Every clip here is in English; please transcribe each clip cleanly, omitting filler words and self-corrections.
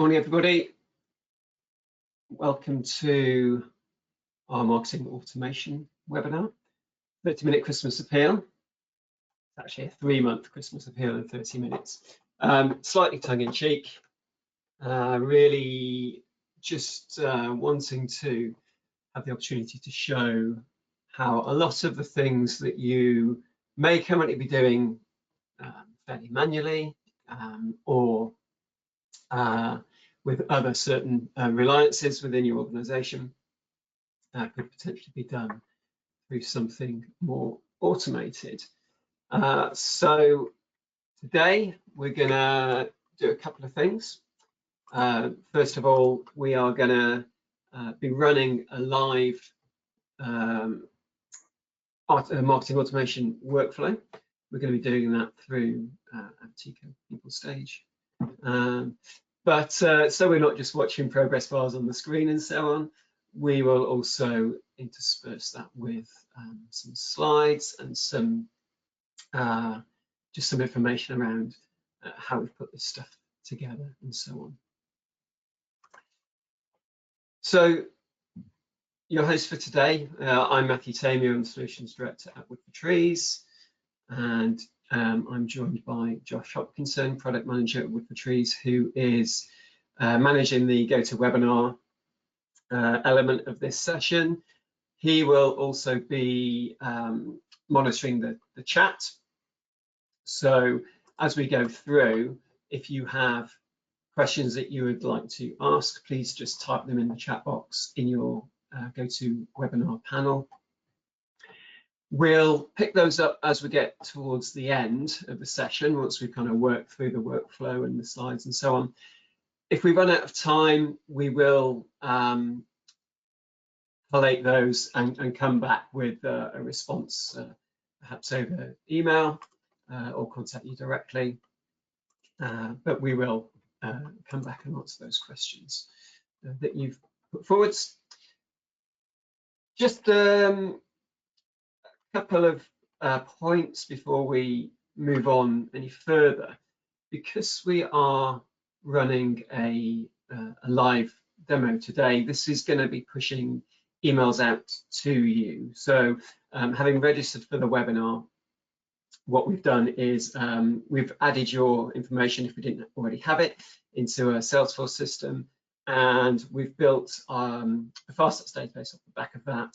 Morning, everybody. Welcome to our marketing automation webinar, 30-minute Christmas appeal. It's actually a 3-month Christmas appeal in 30 minutes. Slightly tongue-in-cheek, really just wanting to have the opportunity to show how a lot of the things that you may currently be doing fairly manually or with other certain reliances within your organization could potentially be done through something more automated. So today we're going to do a couple of things. First of all, we are going to be running a live marketing automation workflow. We're going to be doing that through Aptiko PeopleStage. But so we're not just watching progress bars on the screen and so on, we will also intersperse that with some slides and some just some information around how we've put this stuff together and so on. So your host for today, I'm Matthew Taimier, I'm the Solutions Director at Wood for Trees, and I'm joined by Josh Hopkinson, Product Manager at Wood for Trees, who is managing the GoToWebinar element of this session. He will also be monitoring the chat. So as we go through, if you have questions that you would like to ask, please just type them in the chat box in your GoToWebinar panel. We'll pick those up as we get towards the end of the session, once we've kind of worked through the workflow and the slides and so on. If we run out of time, we will collate those and come back with a response, perhaps over email or contact you directly. But we will come back and answer those questions that you've put forwards. Just couple of points before we move on any further. Because we are running a live demo today, this is going to be pushing emails out to you. So having registered for the webinar, what we've done is we've added your information, if we didn't already have it, into a Salesforce system, and we've built a Fastbox database off the back of that.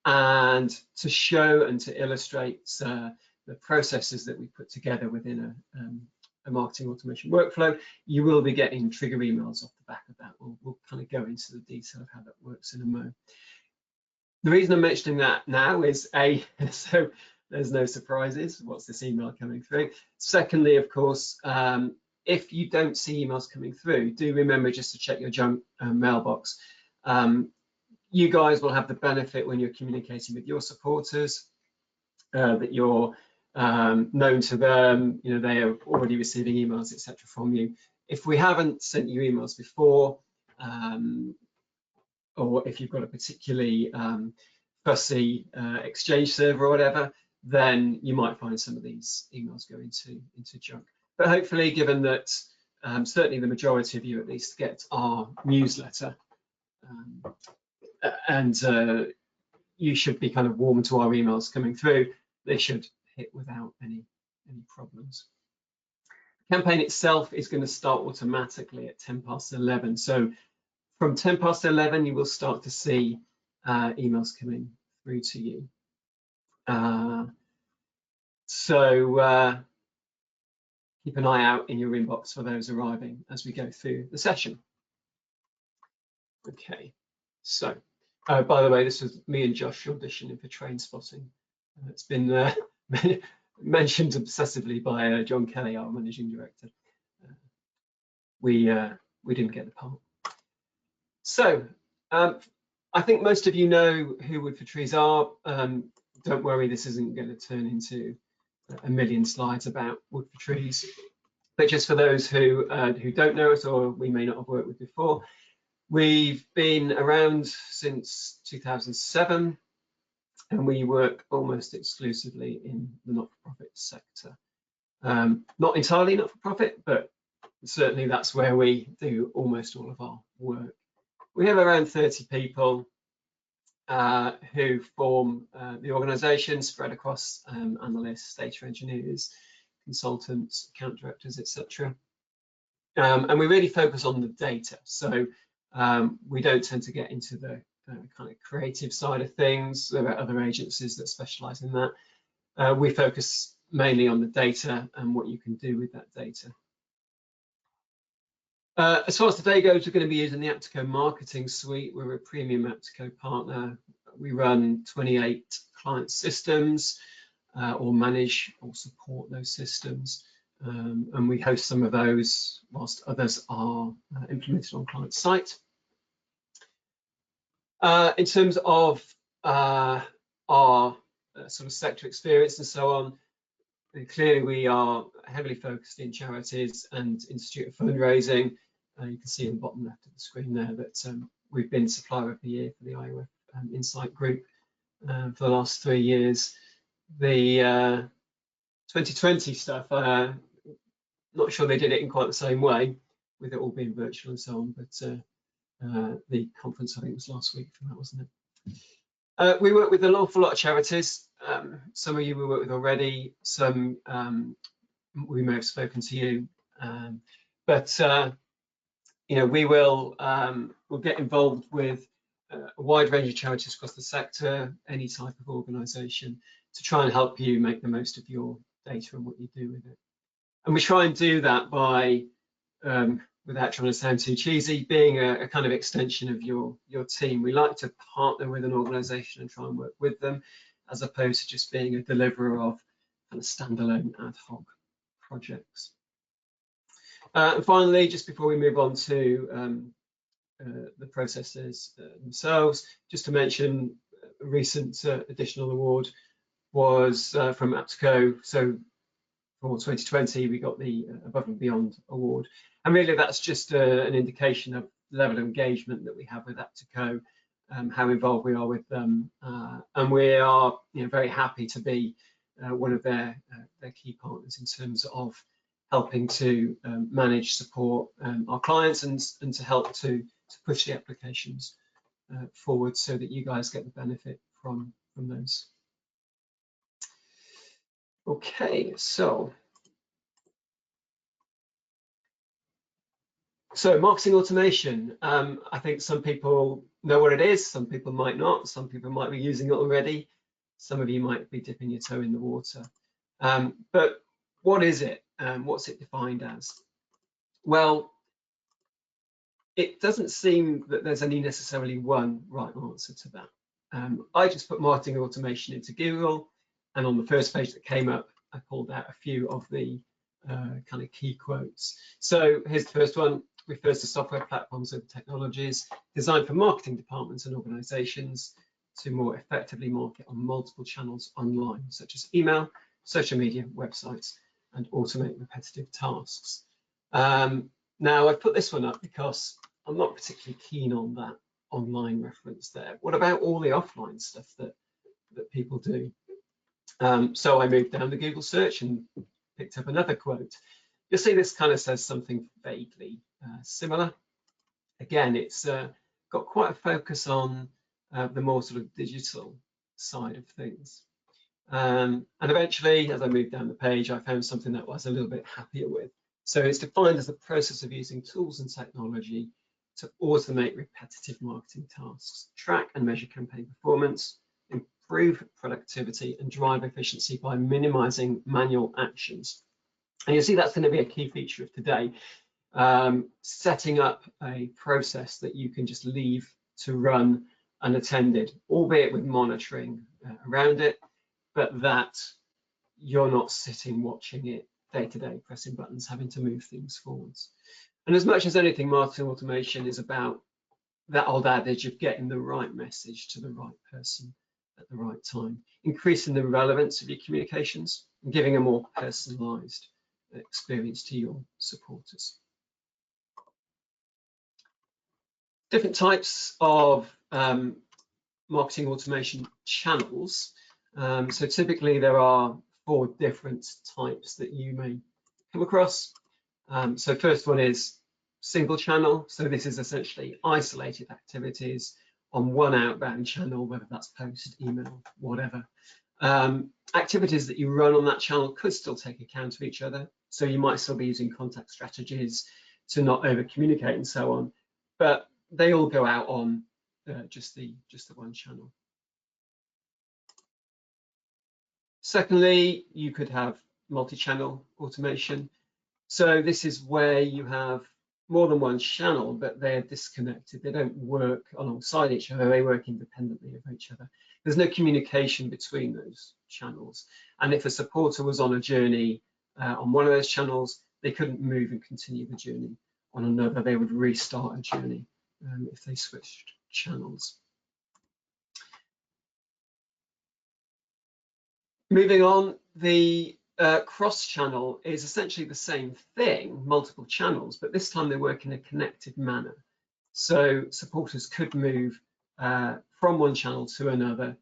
And to show and to illustrate the processes that we put together within a marketing automation workflow, you will be getting trigger emails off the back of that. We'll kind of go into the detail of how that works in a moment. The reason I'm mentioning that now is so there's no surprises. What's this email coming through? Secondly, of course, if you don't see emails coming through, do remember just to check your junk mailbox. You guys will have the benefit when you're communicating with your supporters that you're known to them, you know, they are already receiving emails, etc. from you. If we haven't sent you emails before, or if you've got a particularly fussy Exchange server or whatever, then you might find some of these emails go into junk. But hopefully, given that certainly the majority of you at least get our newsletter, and you should be kind of warm to our emails coming through, they should hit without any problems. The campaign itself is going to start automatically at 11:10. So from 11:10, you will start to see emails coming through to you. So keep an eye out in your inbox for those arriving as we go through the session. Okay, so by the way, this was me and Josh auditioning for Train Spotting. It's been mentioned obsessively by John Kelly, our managing director. We didn't get the part. So I think most of you know who Wood for Trees are. Don't worry, this isn't going to turn into a million slides about Wood for Trees. But just for those who don't know us, or we may not have worked with before, we've been around since 2007, and we work almost exclusively in the not-for-profit sector. Not entirely not-for-profit, but certainly that's where we do almost all of our work. We have around 30 people who form the organisation, spread across analysts, data engineers, consultants, account directors, etc. And we really focus on the data. So we don't tend to get into the kind of creative side of things. There are other agencies that specialise in that. We focus mainly on the data and what you can do with that data. As far as today goes, we're going to be using the Aptiko Marketing Suite. We're a premium Aptiko partner. We run 28 client systems or manage or support those systems. And we host some of those whilst others are implemented on client site. In terms of our sort of sector experience and so on, clearly we are heavily focused in charities and institute of fundraising. You can see in the bottom left of the screen there that we've been Supplier of the Year for the IOF Insight Group for the last 3 years. The 2020 stuff, not sure they did it in quite the same way, with it all being virtual and so on, but the conference, I think, was last week from that, wasn't it? We work with an awful lot of charities. Some of you we work with already, some we may have spoken to you, but you know, we will we'll get involved with a wide range of charities across the sector, any type of organisation, to try and help you make the most of your data and what you do with it. And we try and do that by, without trying to sound too cheesy, being a kind of extension of your team. We like to partner with an organisation and try and work with them, as opposed to just being a deliverer of kind of standalone ad hoc projects. And finally, just before we move on to the processes themselves, just to mention a recent additional award was from Aptiko. So for 2020, we got the Above and Beyond award. And really that's just an indication of the level of engagement that we have with Aptiko, how involved we are with them. And we are, you know, very happy to be one of their key partners in terms of helping to manage, support our clients and to help to push the applications forward so that you guys get the benefit from those. Okay, so marketing automation. I think some people know what it is, some people might not, some people might be using it already, some of you might be dipping your toe in the water. But what is it? What's it defined as? Well, it doesn't seem that there's any necessarily one right answer to that. I just put marketing automation into Google, and on the first page that came up, I pulled out a few of the kind of key quotes. So here's the first one: refers to software platforms and technologies designed for marketing departments and organizations to more effectively market on multiple channels online, such as email, social media, websites, and automate repetitive tasks. Now, I've put this one up because I'm not particularly keen on that online reference there. What about all the offline stuff that people do? So I moved down the Google search and picked up another quote. You'll see this kind of says something vaguely similar. Again, it's got quite a focus on the more sort of digital side of things. And eventually, as I moved down the page, I found something that I was a little bit happier with. So it's defined as the process of using tools and technology to automate repetitive marketing tasks, track and measure campaign performance, improve productivity, and drive efficiency by minimizing manual actions. And you'll see that's going to be a key feature of today, setting up a process that you can just leave to run unattended, albeit with monitoring around it, but that you're not sitting watching it day to day, pressing buttons, having to move things forwards. And as much as anything, marketing automation is about that old adage of getting the right message to the right person at the right time, increasing the relevance of your communications and giving a more personalized experience to your supporters. Different types of marketing automation channels. So typically there are 4 different types that you may come across. So first one is single channel. So this is essentially isolated activities on one outbound channel, whether that's post, email, whatever. Activities that you run on that channel could still take account of each other. So you might still be using contact strategies to not over communicate and so on, but they all go out on just the one channel. Secondly, you could have multi-channel automation. So this is where you have more than one channel, but they're disconnected. They don't work alongside each other. They work independently of each other. There's no communication between those channels. And if a supporter was on a journey on one of those channels, they couldn't move and continue the journey on another. They would restart a journey if they switched channels. Moving on, the cross-channel is essentially the same thing, multiple channels, but this time they work in a connected manner. So supporters could move from one channel to another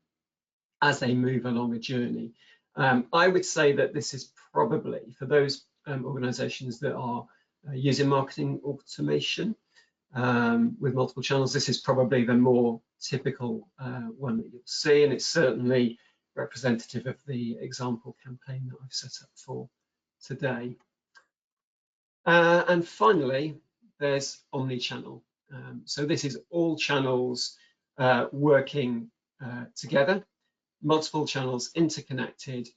as they move along a journey. I would say that this is probably, for those organizations that are using marketing automation with multiple channels, this is probably the more typical one that you'll see, and it's certainly representative of the example campaign that I've set up for today. And finally, there's omni-channel. So this is all channels working together, multiple channels interconnected,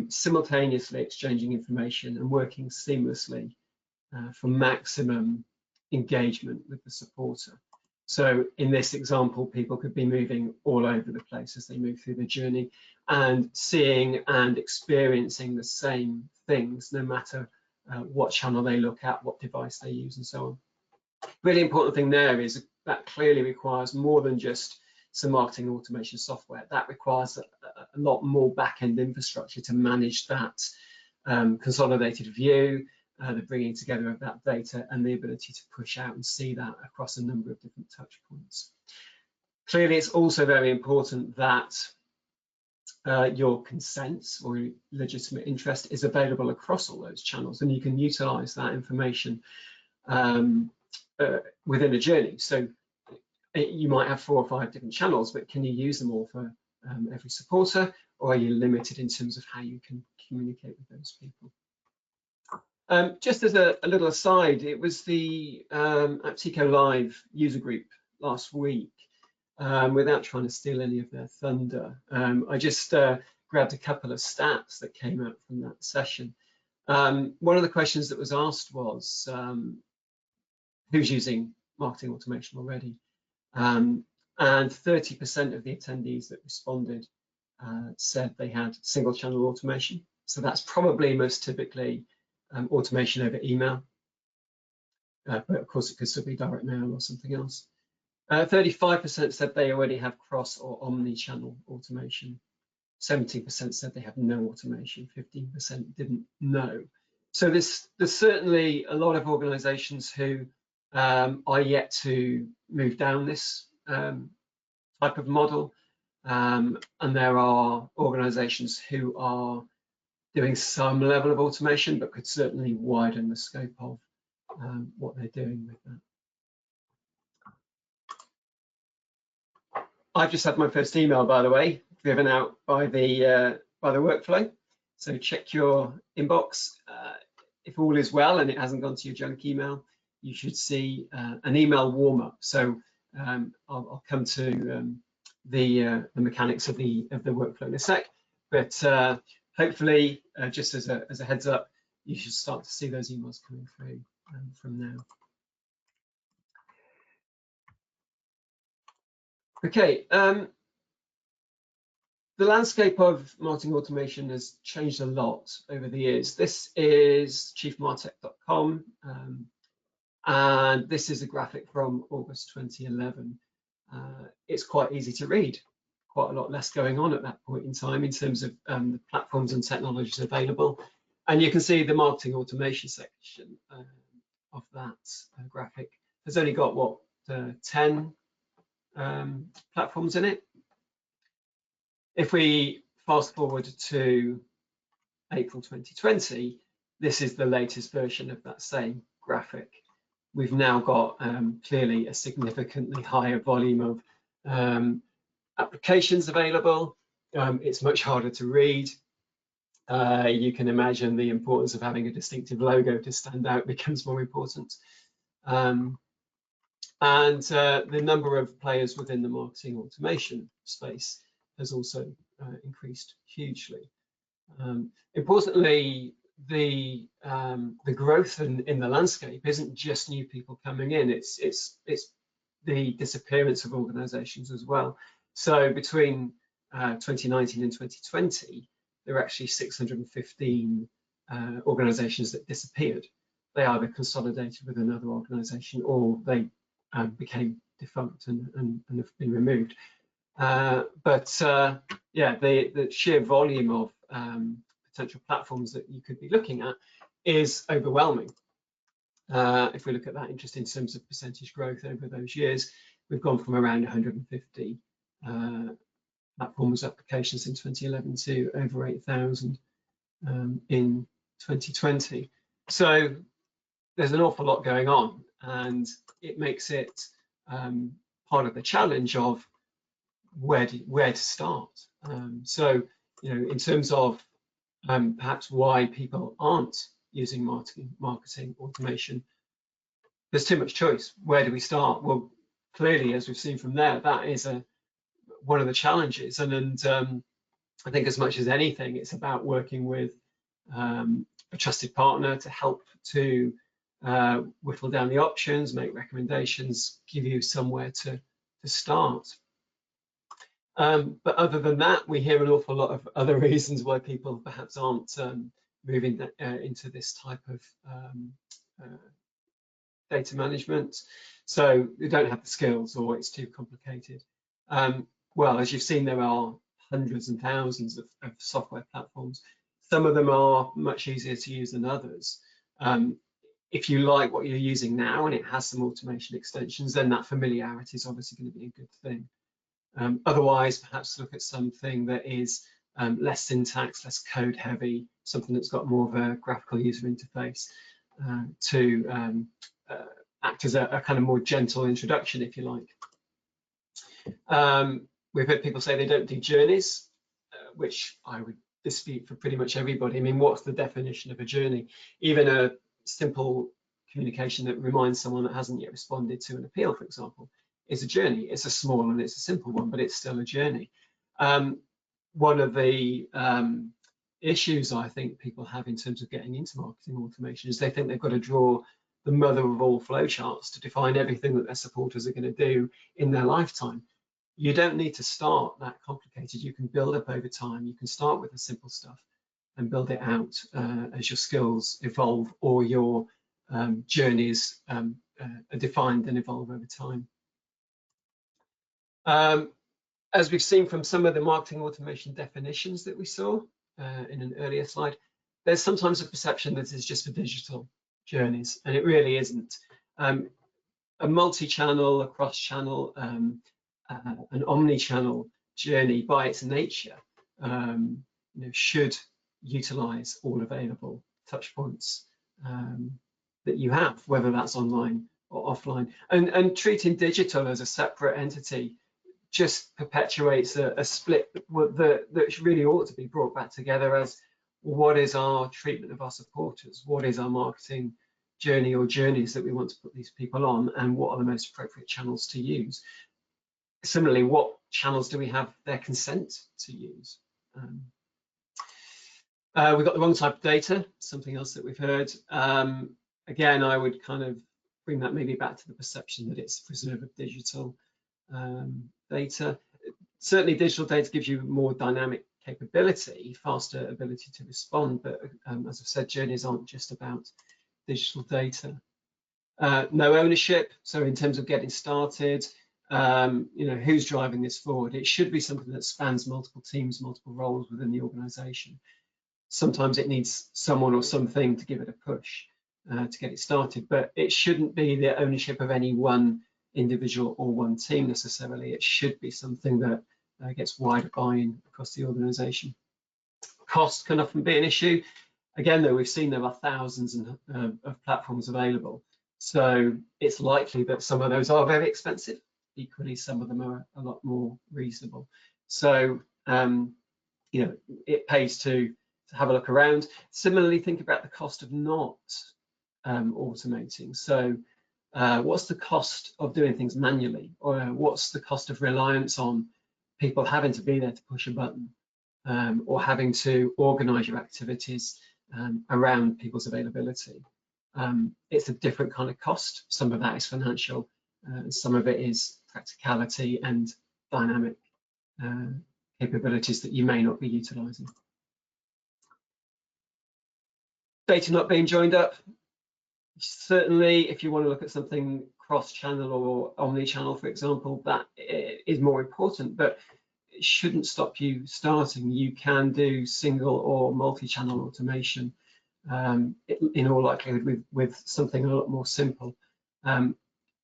simultaneously exchanging information and working seamlessly for maximum engagement with the supporter. So in this example, people could be moving all over the place as they move through the journey and seeing and experiencing the same things, no matter what channel they look at, what device they use, and so on. Really important thing there is that clearly requires more than just some marketing automation software. That requires a lot more back-end infrastructure to manage that consolidated view, the bringing together of that data, and the ability to push out and see that across a number of different touch points. Clearly, it's also very important that your consent or legitimate interest is available across all those channels, and you can utilize that information within a journey. So you might have 4 or 5 different channels, but can you use them all for every supporter, or are you limited in terms of how you can communicate with those people? Just as a little aside, it was the Aptiko Live user group last week. Without trying to steal any of their thunder, I just grabbed a couple of stats that came out from that session. One of the questions that was asked was, who's using marketing automation already? And 30% of the attendees that responded said they had single channel automation. So that's probably most typically automation over email, but of course it could still be direct mail or something else. 35% said they already have cross or omni-channel automation. 17% said they have no automation. 15% didn't know. So there's certainly a lot of organizations who are yet to move down this type of model, and there are organizations who are doing some level of automation, but could certainly widen the scope of what they're doing with that. I've just had my first email, by the way, driven out by the workflow. So check your inbox. If all is well and it hasn't gone to your junk email, you should see an email warm-up. So I'll come to the mechanics of the workflow in a sec, but hopefully, just as a heads up, you should start to see those emails coming through from now. Okay, the landscape of marketing automation has changed a lot over the years. This is chiefmartech.com, and this is a graphic from August 2011. It's quite easy to read. Quite a lot less going on at that point in time in terms of the platforms and technologies available. And you can see the marketing automation section of that graphic has only got, what, 10 platforms in it. If we fast forward to April 2020, this is the latest version of that same graphic. We've now got clearly a significantly higher volume of applications available. It's much harder to read. You can imagine the importance of having a distinctive logo to stand out becomes more important. And the number of players within the marketing automation space has also increased hugely. Importantly, the growth in the landscape isn't just new people coming in, it's the disappearance of organizations as well. So between 2019 and 2020, there were actually 615 organizations that disappeared. They either consolidated with another organization or they became defunct and have been removed. Yeah, the sheer volume of potential platforms that you could be looking at is overwhelming. If we look at that interest in terms of percentage growth over those years, we've gone from around 150 platforms applications in 2011 to over 8,000 in 2020. So there's an awful lot going on, and it makes it part of the challenge of where to start. So, you know, in terms of perhaps why people aren't using marketing automation, there's too much choice. Where do we start? Well, clearly, as we've seen from there, that is one of the challenges. And I think as much as anything, it's about working with a trusted partner to help to whittle down the options, make recommendations, give you somewhere to start. But other than that, we hear an awful lot of other reasons why people perhaps aren't moving into this type of data management. So they don't have the skills, or it's too complicated. Well, as you've seen, there are hundreds and thousands of software platforms. Some of them are much easier to use than others. If you like what you're using now and it has some automation extensions, then that familiarity is obviously going to be a good thing. Otherwise, perhaps look at something that is less syntax, less code heavy, something that's got more of a graphical user interface to act as a kind of more gentle introduction, if you like. We've heard people say they don't do journeys, which I would dispute for pretty much everybody. I mean, what's the definition of a journey? Even a simple communication that reminds someone that hasn't yet responded to an appeal, for example, is a journey. It's a small and it's a simple one, but it's still a journey. One of the issues I think people have in terms of getting into marketing automation is they think they've got to draw the mother of all flowcharts to define everything that their supporters are going to do in their lifetime. You don't need to start that complicated. You can build up over time. You can start with the simple stuff and build it out as your skills evolve or your journeys are defined and evolve over time. As we've seen from some of the marketing automation definitions that we saw in an earlier slide, there's sometimes a perception that it's just for digital journeys, and it really isn't. A multi-channel, a cross-channel, an omni-channel journey by its nature should utilize all available touch points that you have, whether that's online or offline. And treating digital as a separate entity just perpetuates a split that really ought to be brought back together as what is our treatment of our supporters, what is our marketing journey or journeys that we want to put these people on, and what are the most appropriate channels to use. Similarly, what channels do we have their consent to use? We've got the wrong type of data, something else that we've heard. Again, I would kind of bring that maybe back to the perception that it's preserve of digital data. Certainly digital data gives you more dynamic capability, faster ability to respond, but as I've said, journeys aren't just about digital data. No ownership, so in terms of getting started, who's driving this forward? It should be something that spans multiple teams, multiple roles within the organization. Sometimes it needs someone or something to give it a push to get it started, but it shouldn't be the ownership of any one individual or one team necessarily. It should be something that gets wider buy-in across the organization. Cost can often be an issue. Again, though, we've seen there are thousands of platforms available. So it's likely that some of those are very expensive. Equally, some of them are a lot more reasonable. So, you know, it pays to have a look around. Similarly, think about the cost of not automating. So what's the cost of doing things manually? Or what's the cost of reliance on people having to be there to push a button, or having to organize your activities around people's availability? It's a different kind of cost. Some of that is financial, some of it is practicality and dynamic capabilities that you may not be utilizing. Data not being joined up. Certainly, if you want to look at something cross-channel or omni-channel, for example, that is more important, but it shouldn't stop you starting. You can do single or multi-channel automation, in all likelihood, with something a lot more simple.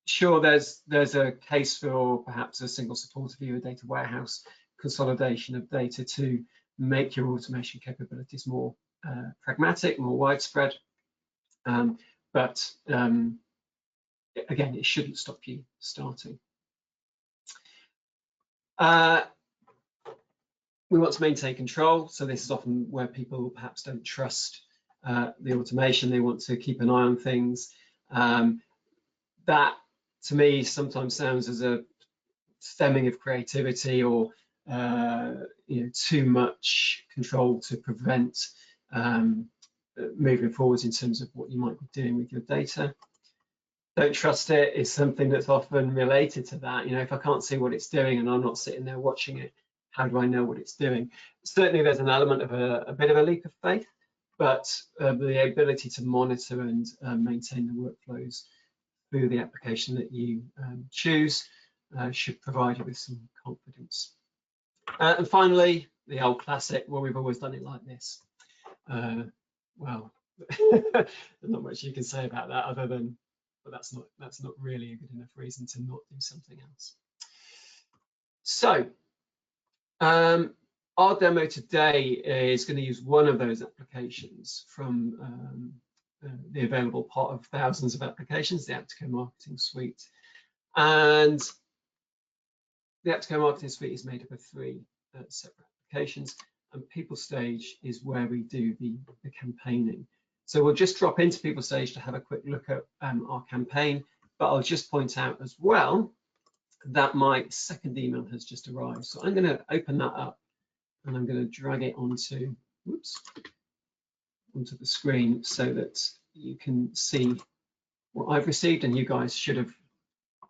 Sure, there's a case for perhaps a single supporter view, a data warehouse, consolidation of data to make your automation capabilities more pragmatic, more widespread. But again, it shouldn't stop you starting. We want to maintain control. So this is often where people perhaps don't trust the automation. They want to keep an eye on things. That, to me, sometimes sounds as a stemming of creativity, or you know, too much control to prevent moving forwards in terms of what you might be doing with your data. Don't trust it is something that's often related to that. You know, if I can't see what it's doing and I'm not sitting there watching it, how do I know what it's doing? Certainly there's an element of a bit of a leap of faith, but the ability to monitor and maintain the workflows through the application that you choose should provide you with some confidence. And finally, the old classic, well, we've always done it like this. Well, there's not much you can say about that other than, but that's not really a good enough reason to not do something else. So our demo today is going to use one of those applications from the available pot of thousands of applications, the Aptiko Marketing Suite. And the Aptiko Marketing Suite is made up of 3 separate applications, and PeopleStage is where we do the campaigning. So we'll just drop into PeopleStage to have a quick look at our campaign, but I'll just point out as well that my second email has just arrived. So I'm going to open that up and I'm going to drag it onto the screen so that you can see what I've received, and you guys should have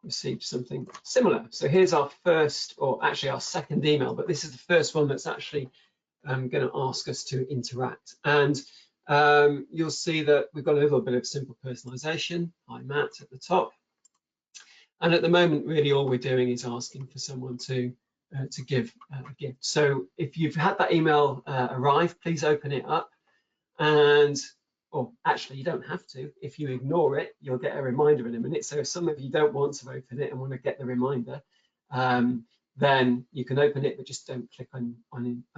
received something similar. So here's our first, or actually our second email, but this is the first one that's actually going to ask us to interact. And you'll see that we've got a little bit of simple personalization. Hi, Matt, at the top. And at the moment, really all we're doing is asking for someone to give a gift. So if you've had that email arrive, please open it up. And, or actually you don't have to. If you ignore it, you'll get a reminder in a minute. So if some of you don't want to open it and want to get the reminder, then you can open it, but just don't click on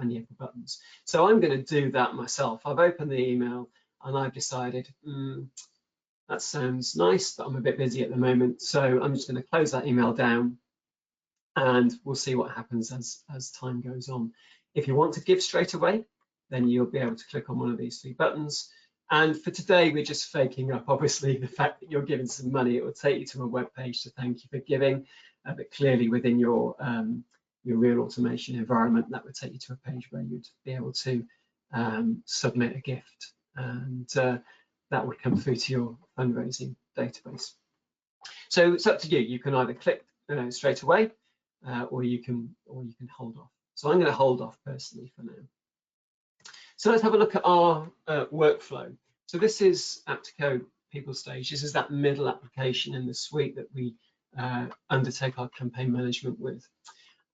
any of the buttons. So I'm going to do that myself. I've opened the email and I've decided, that sounds nice, but I'm a bit busy at the moment. So I'm just going to close that email down and we'll see what happens as time goes on. If you want to give straight away, then you'll be able to click on one of these 3 buttons. And for today, we're just faking up, obviously, the fact that you're giving some money. It will take you to a web page to thank you for giving, but clearly within your real automation environment, that would take you to a page where you'd be able to submit a gift, and that would come through to your fundraising database. So it's up to you. You can either click straight away, or you can hold off. So I'm going to hold off personally for now. So let's have a look at our workflow. So this is Aptiko PeopleStage. This is that middle application in the suite that we undertake our campaign management with.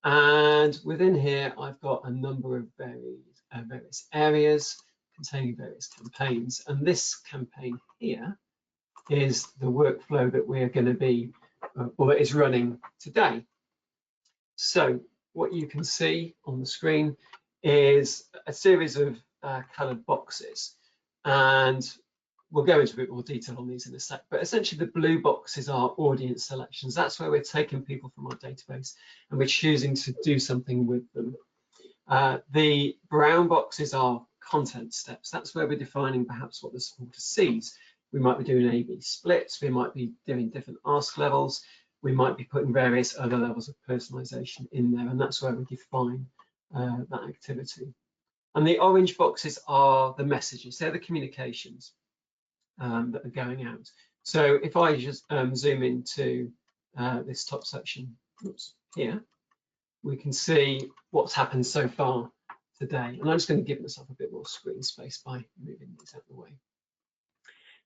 And within here, I've got a number of various areas containing various campaigns. And this campaign here is the workflow that we're going to be, or that is running today. So what you can see on the screen is a series of coloured boxes. and we'll go into a bit more detail on these in a sec, but essentially the blue boxes are audience selections. That's where we're taking people from our database and we're choosing to do something with them. The brown boxes are content steps. That's where we're defining perhaps what the supporter sees. We might be doing A/B splits, we might be doing different ask levels, we might be putting various other levels of personalization in there, and that's where we define that activity. And the orange boxes are the messages, they're the communications that are going out. So if I just zoom into this top section, oops, here, we can see what's happened so far today. And I'm just going to give myself a bit more screen space by moving these out of the way.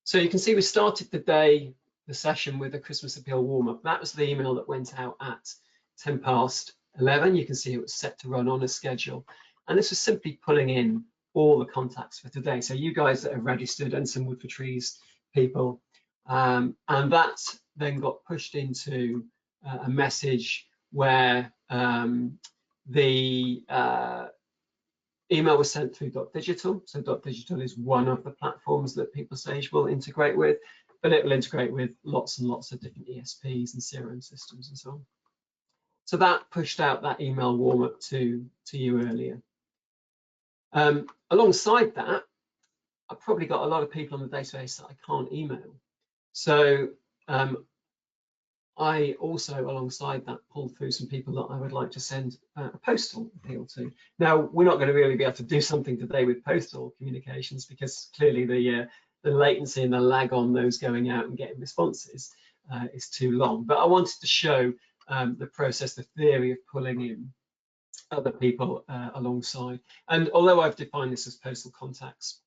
So you can see we started the session with a Christmas appeal warm-up. That was the email that went out at 11:10. You can see it was set to run on a schedule. And this was simply pulling in all the contacts for today. So you guys that have registered and some Wood for Trees people. And that then got pushed into a message where the email was sent through .digital. So .digital is one of the platforms that PeopleSage will integrate with, but it will integrate with lots and lots of different ESPs and CRM systems and so on. So that pushed out that email warm-up to you earlier. Alongside that, I've probably got a lot of people on the database that I can't email. So I also, alongside that, pulled through some people that I would like to send a postal appeal to. Now, we're not going to really be able to do something today with postal communications because clearly the latency and the lag on those going out and getting responses is too long. But I wanted to show the process, the theory of pulling in other people alongside. And although I've defined this as postal contacts,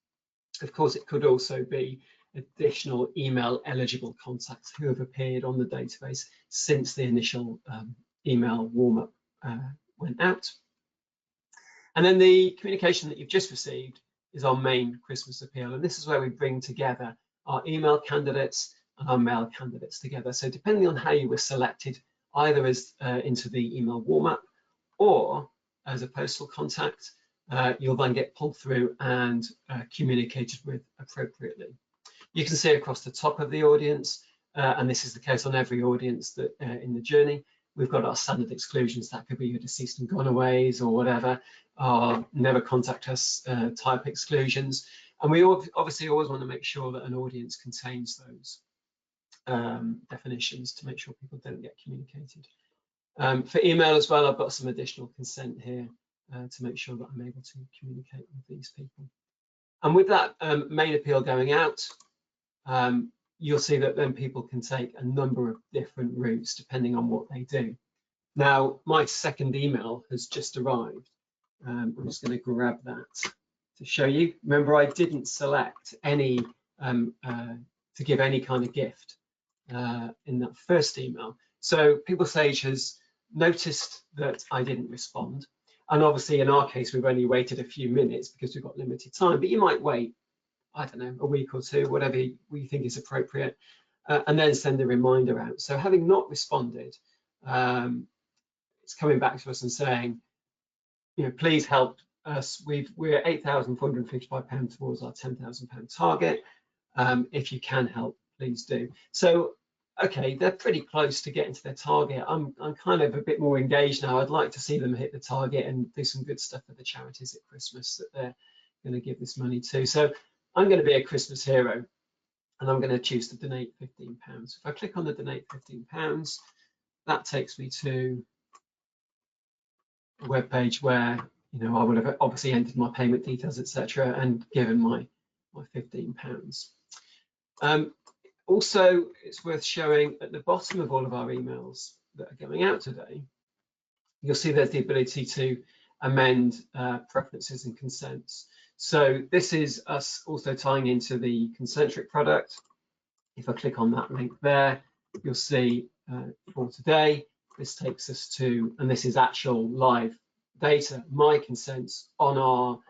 of course, it could also be additional email eligible contacts who have appeared on the database since the initial email warm-up went out. And then the communication that you've just received is our main Christmas appeal. And this is where we bring together our email candidates and our mail candidates together. So depending on how you were selected, either as into the email warm-up or as a postal contact, you'll then get pulled through and communicated with appropriately. You can see across the top of the audience, and this is the case on every audience that in the journey, we've got our standard exclusions. That could be your deceased and gonaways or whatever, our never contact us type exclusions. And we obviously always want to make sure that an audience contains those definitions to make sure people don't get communicated. For email as well, I've got some additional consent here to make sure that I'm able to communicate with these people. And with that main appeal going out, you'll see that then people can take a number of different routes depending on what they do. Now, my second email has just arrived. I'm just going to grab that to show you. Remember, I didn't select any to give any kind of gift in that first email. So PeopleSage has noticed that I didn't respond. And obviously, in our case, we've only waited a few minutes because we've got limited time, but you might wait, I don't know, a week or two, whatever we think is appropriate, and then send a reminder out. So having not responded, it's coming back to us and saying, you know, please help us. We're £8,455 towards our £10,000 target. If you can help, please do. So, okay, they're pretty close to getting to their target. I'm kind of a bit more engaged now. I'd like to see them hit the target and do some good stuff for the charities at Christmas that they're going to give this money to. So I'm going to be a Christmas hero, and I'm going to choose to donate £15. If I click on the donate £15, that takes me to a web page where, you know, I would have obviously entered my payment details, etc., and given my £15. Also, it's worth showing at the bottom of all of our emails that are going out today, you'll see there's the ability to amend preferences and consents. So this is us also tying into the Concentric product. If I click on that link there, you'll see for today, this takes us to, and this is actual live data, my consents on our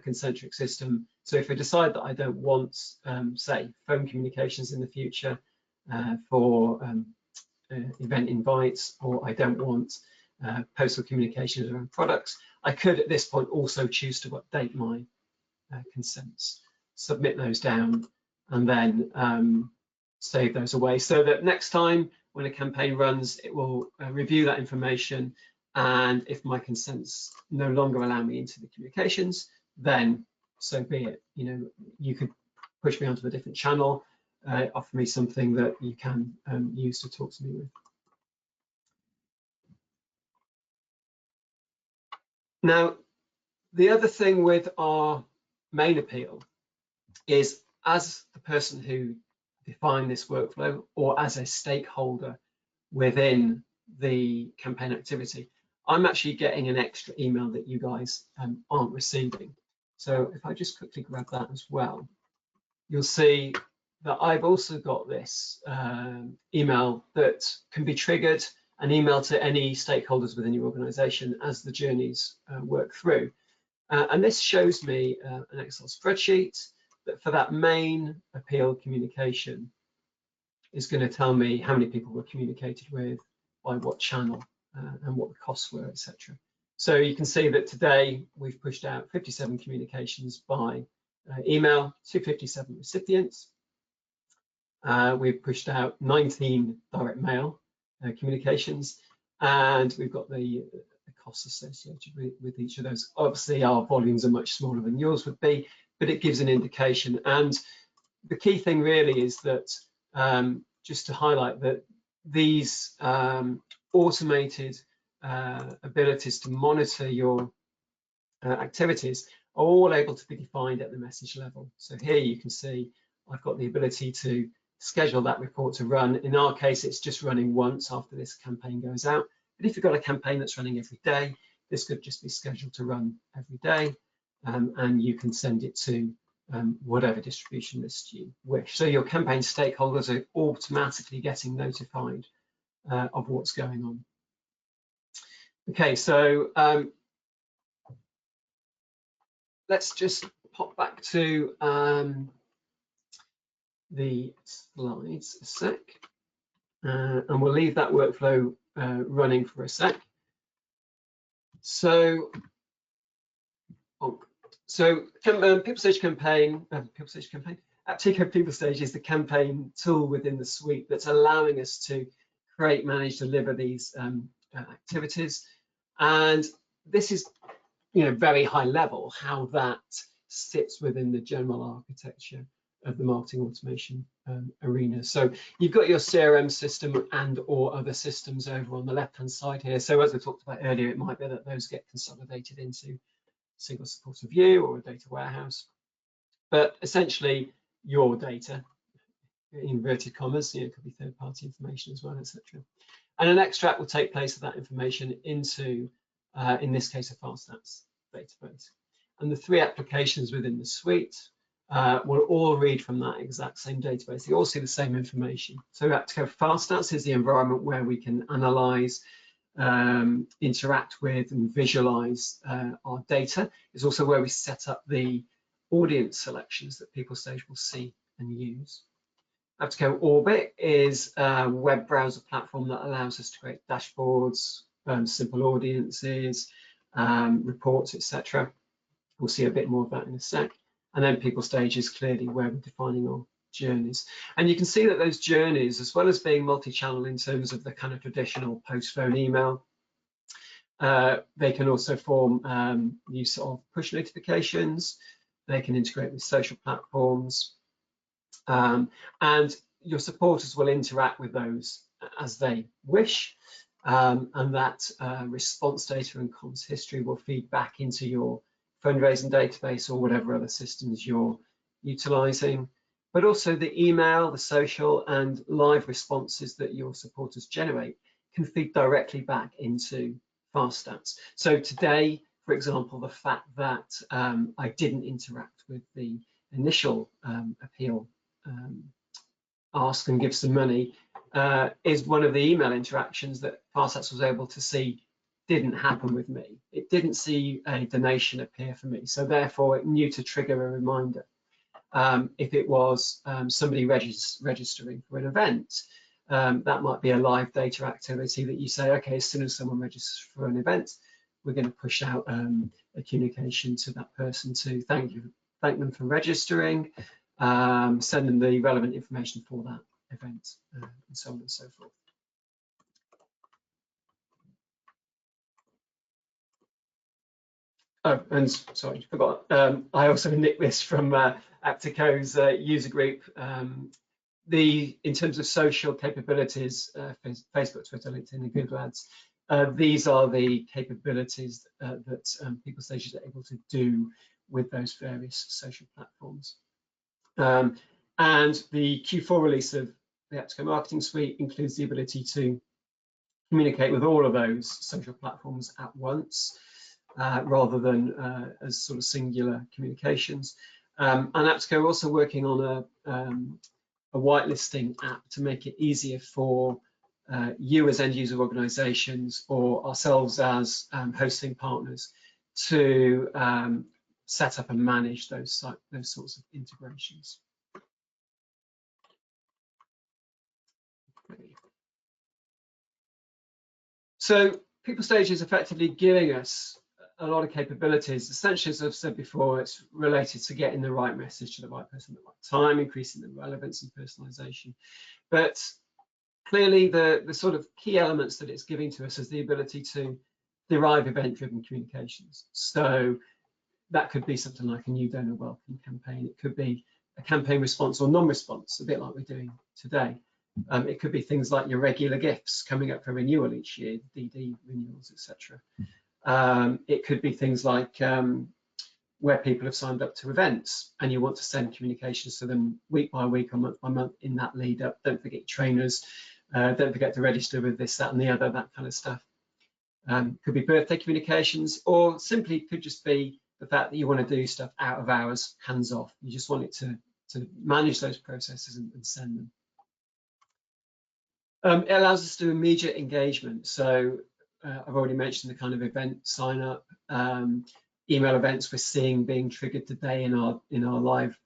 Concentric system. So if I decide that I don't want, say, phone communications in the future for event invites, or I don't want postal communications around products, I could at this point also choose to update my consents. submit those down, and then save those away, so that next time when a campaign runs, it will review that information, and if my consents no longer allow me into the communications, then so be it. You know, you could push me onto a different channel, offer me something that you can use to talk to me with. Now, the other thing with our main appeal is, as the person who defined this workflow, or as a stakeholder within the campaign activity, I'm actually getting an extra email that you guys aren't receiving. So if I just quickly grab that as well, you'll see that I've also got this email that can be triggered, an email to any stakeholders within your organization as the journeys work through. And this shows me an Excel spreadsheet that for that main appeal communication is going to tell me how many people were communicated with, by what channel, and what the costs were, etc. So you can see that today we've pushed out 57 communications by email to 57 recipients. We've pushed out 19 direct mail communications, and we've got the costs associated with each of those. Obviously, our volumes are much smaller than yours would be, but it gives an indication. And the key thing really is that, just to highlight that these automated abilities to monitor your activities are all able to be defined at the message level. So here you can see I've got the ability to schedule that report to run. In our case, it's just running once after this campaign goes out. But if you've got a campaign that's running every day, this could just be scheduled to run every day, and you can send it to whatever distribution list you wish. So your campaign stakeholders are automatically getting notified of what's going on. Okay, so let's just pop back to the slides a sec, and we'll leave that workflow running for a sec. So, PeopleStage campaign, Apteko PeopleStage is the campaign tool within the suite that's allowing us to create, manage, deliver these activities. And this is, you know, very high level how that sits within the general architecture of the marketing automation arena. So you've got your CRM system and or other systems over on the left-hand side here. So as we talked about earlier, it might be that those get consolidated into a single supported view or a data warehouse. But essentially, your data, in inverted commas, you know, it could be third-party information as well, etc. And an extract will take place of that information into, in this case, a FileStats database. And the three applications within the suite will all read from that exact same database. They all see the same information. So Apteko FileStats is the environment where we can analyze, interact with, and visualize our data. It's also where we set up the audience selections that PeopleStage will see and use. Apteko Orbit is a web browser platform that allows us to create dashboards, simple audiences, reports, etc. We'll see a bit more of that in a sec. And then PeopleStage is clearly where we're defining our journeys. And you can see that those journeys, as well as being multi-channel in terms of the kind of traditional post-phone email, they can also form use of push notifications. They can integrate with social platforms. And your supporters will interact with those as they wish. And that response data and comms history will feed back into your fundraising database or whatever other systems you're utilizing. But also the email, the social, and live responses that your supporters generate can feed directly back into FileStats. So today, for example, the fact that I didn't interact with the initial appeal ask and give some money is one of the email interactions that FileStats was able to see didn't happen with me. It didn't see a donation appear for me, so therefore it knew to trigger a reminder. If it was somebody registering for an event, that might be a live data activity that you say, okay, as soon as someone registers for an event, we're going to push out a communication to that person to thank you thank them for registering, send them the relevant information for that event, and so on and so forth. Oh, and sorry, forgot. I also nicked this from Aptico's user group. In terms of social capabilities, Facebook, Twitter, LinkedIn, and Google Ads, these are the capabilities that People Stages are able to do with those various social platforms. And the Q4 release of the Aptico Marketing Suite includes the ability to communicate with all of those social platforms at once, rather than as sort of singular communications. And Aptico are also working on a whitelisting app to make it easier for you as end user organizations or ourselves as hosting partners to set up and manage those sorts of integrations. Okay. So People Stage is effectively giving us a lot of capabilities. Essentially, as I've said before, it's related to getting the right message to the right person at the right time, increasing the relevance and personalization. But clearly, the sort of key elements that it's giving to us is the ability to derive event-driven communications. So that could be something like a new donor welcome campaign. It could be a campaign response or non-response, a bit like we're doing today. It could be things like your regular gifts coming up for renewal each year, DD renewals, etc. It could be things like where people have signed up to events and you want to send communications to them week by week or month by month in that lead up. Don't forget trainers, don't forget to register with this, that and the other, that kind of stuff. Could be birthday communications, or simply could just be the fact that you want to do stuff out of hours, hands off. You just want it to manage those processes and send them. It allows us to do immediate engagement. So I've already mentioned the kind of event sign up, email events we're seeing being triggered today in our live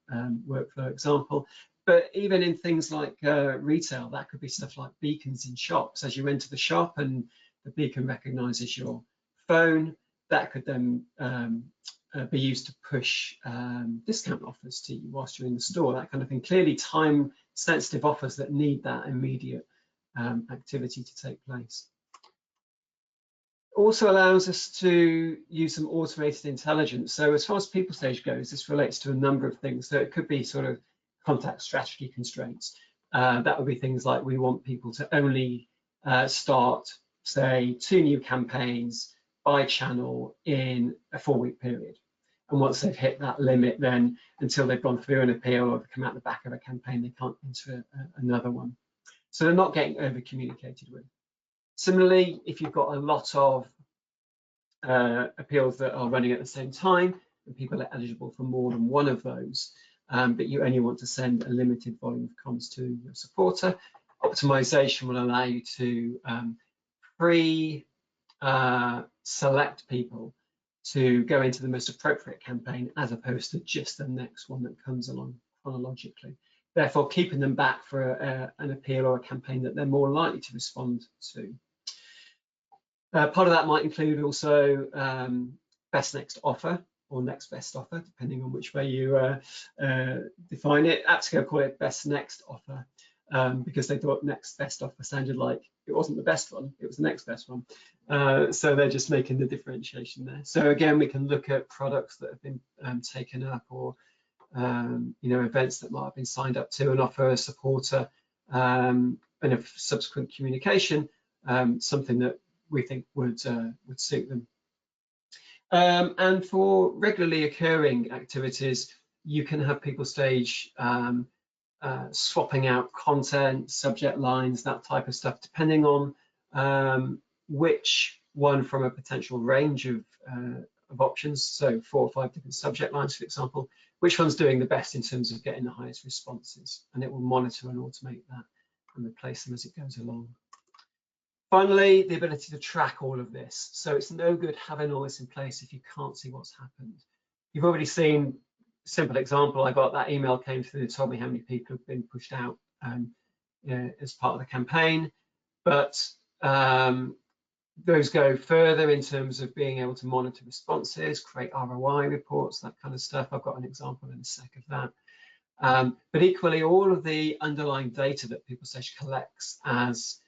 workflow example. But even in things like retail, that could be stuff like beacons in shops. As you enter the shop and the beacon recognizes your phone, that could then be used to push discount offers to you whilst you're in the store, that kind of thing. Clearly time sensitive offers that need that immediate activity to take place. Also allows us to use some automated intelligence. So as far as People Stage goes, this relates to a number of things. So it could be sort of contact strategy constraints. That would be things like we want people to only start, say, 2 new campaigns by channel in a 4-week period. And once they've hit that limit, then until they've gone through an appeal or come out the back of a campaign, they can't enter another one. So they're not getting over communicated with. Similarly, if you've got a lot of appeals that are running at the same time and people are eligible for more than one of those, but you only want to send a limited volume of comms to your supporter, optimization will allow you to select people to go into the most appropriate campaign as opposed to just the next one that comes along chronologically. Therefore, keeping them back for an appeal or a campaign that they're more likely to respond to. Part of that might include also best next offer or next best offer, depending on which way you define it. Aptico call it best next offer because they thought next best offer sounded like it wasn't the best one, it was the next best one. So they're just making the differentiation there. So again, we can look at products that have been taken up or events that might have been signed up to and offer a supporter and a subsequent communication, something that we think would suit them. And for regularly occurring activities, you can have People Stage swapping out content, subject lines, that type of stuff, depending on which one from a potential range of options. So 4 or 5 different subject lines, for example, which one's doing the best in terms of getting the highest responses, and it will monitor and automate that and replace them as it goes along. Finally, the ability to track all of this. So it's no good having all this in place if you can't see what's happened. You've already seen, simple example, I got that email came through that told me how many people have been pushed out as part of the campaign. But those go further in terms of being able to monitor responses, create ROI reports, that kind of stuff. I've got an example in a sec of that. But equally, all of the underlying data that PeopleStage collects as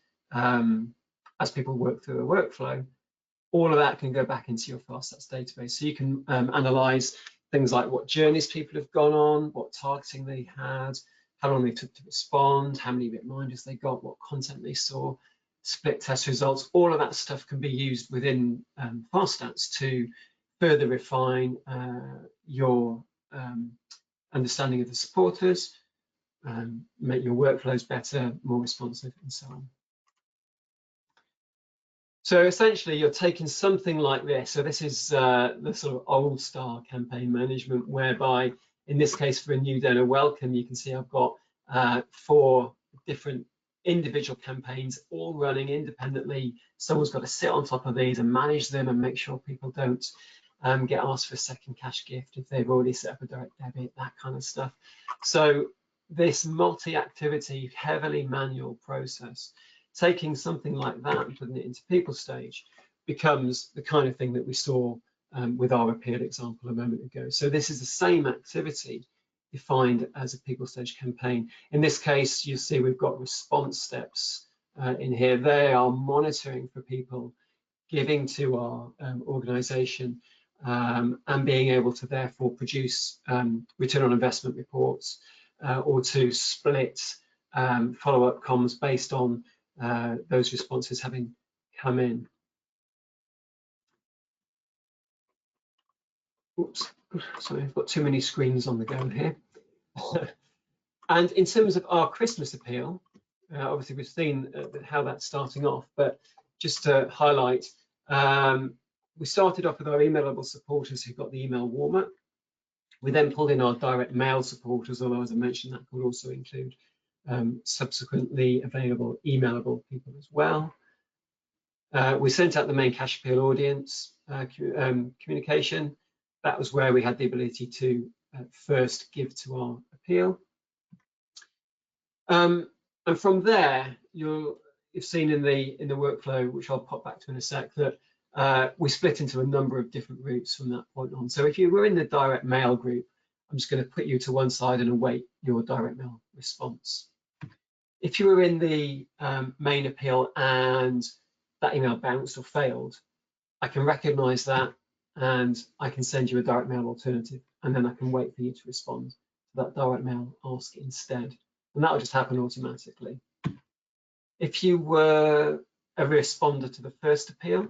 people work through a workflow, all of that can go back into your FastStats database. So you can analyze things like what journeys people have gone on, what targeting they had, how long they took to respond, how many reminders they got, what content they saw, split test results. All of that stuff can be used within FastStats to further refine your understanding of the supporters, make your workflows better, more responsive, and so on. So essentially, you're taking something like this. So this is the sort of old style campaign management, whereby in this case for a new donor welcome, you can see I've got 4 different individual campaigns all running independently. Someone's got to sit on top of these and manage them and make sure people don't get asked for a second cash gift if they've already set up a direct debit, that kind of stuff. So this multi-activity, heavily manual process, taking something like that and putting it into PeopleStage becomes the kind of thing that we saw with our appeal example a moment ago. So this is the same activity defined as a PeopleStage campaign. In this case, you see we've got response steps in here. They are monitoring for people giving to our organization and being able to therefore produce return on investment reports or to split follow-up comms based on those responses having come in. Oops, sorry, I've got too many screens on the go here. And in terms of our Christmas appeal, obviously we've seen how that's starting off, but just to highlight, we started off with our emailable supporters who got the email warm-up. We then pulled in our direct mail supporters, although as I mentioned, that could also include subsequently available emailable people as well. We sent out the main cash appeal audience communication. That was where we had the ability to first give to our appeal. And from there, you've seen in the workflow, which I'll pop back to in a sec, that we split into a number of different routes from that point on. So if you were in the direct mail group, I'm just going to put you to one side and await your direct mail response. If you were in the main appeal and that email bounced or failed, I can recognize that and I can send you a direct mail alternative, and then I can wait for you to respond to that direct mail ask instead. And that will just happen automatically. If you were a responder to the first appeal,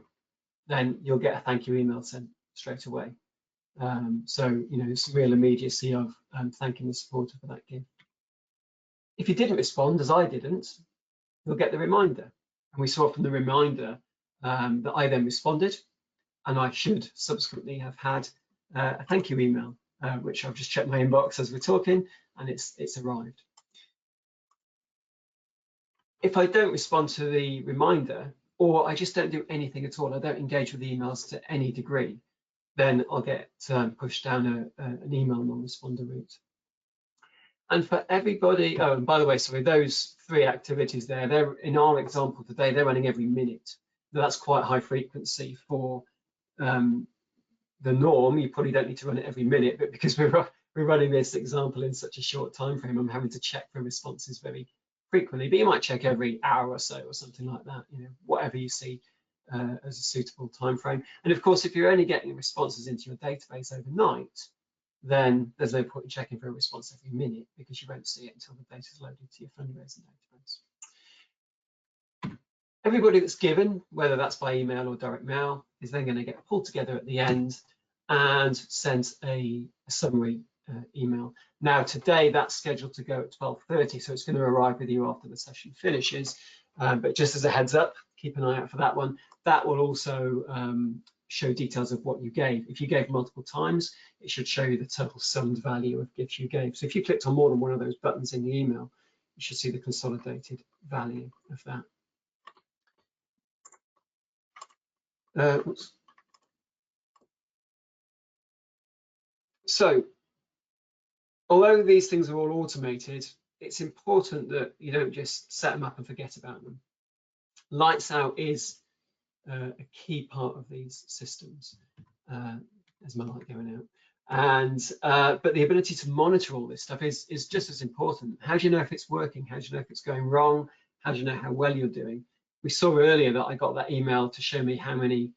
then you'll get a thank you email sent straight away. So, you know, it's real immediacy of thanking the supporter for that gift. If you didn't respond, as I didn't, you'll get the reminder. And we saw from the reminder that I then responded, and I should subsequently have had a thank you email, which I've just checked my inbox as we're talking, and it's arrived. If I don't respond to the reminder, or I just don't do anything at all, I don't engage with the emails to any degree, then I'll get pushed down an email non-responder route. And for everybody, oh, and by the way, sorry, those 3 activities there, they're in our example today, they're running every minute. Now, that's quite high frequency for the norm. You probably don't need to run it every minute, but because we're running this example in such a short time frame, I'm having to check for responses very frequently. But you might check every hour or so or something like that, you know, whatever you see as a suitable time frame. And of course, if you're only getting responses into your database overnight, then there's no point in checking for a response every minute because you won't see it until the data is loaded to your fundraising database. Everybody that's given, whether that's by email or direct mail, is then going to get pulled together at the end and sent a summary email. Now today that's scheduled to go at 12:30, so it's going to arrive with you after the session finishes. But just as a heads up, keep an eye out for that one. That will also show details of what you gave. If you gave multiple times, it should show you the total summed value of gifts you gave. So if you clicked on more than one of those buttons in the email, you should see the consolidated value of that. So, although these things are all automated, it's important that you don't just set them up and forget about them. Lights Out is a key part of these systems. There's my light going out. And but the ability to monitor all this stuff is just as important. How do you know if it's working? How do you know if it's going wrong? How do you know how well you're doing? We saw earlier that I got that email to show me how many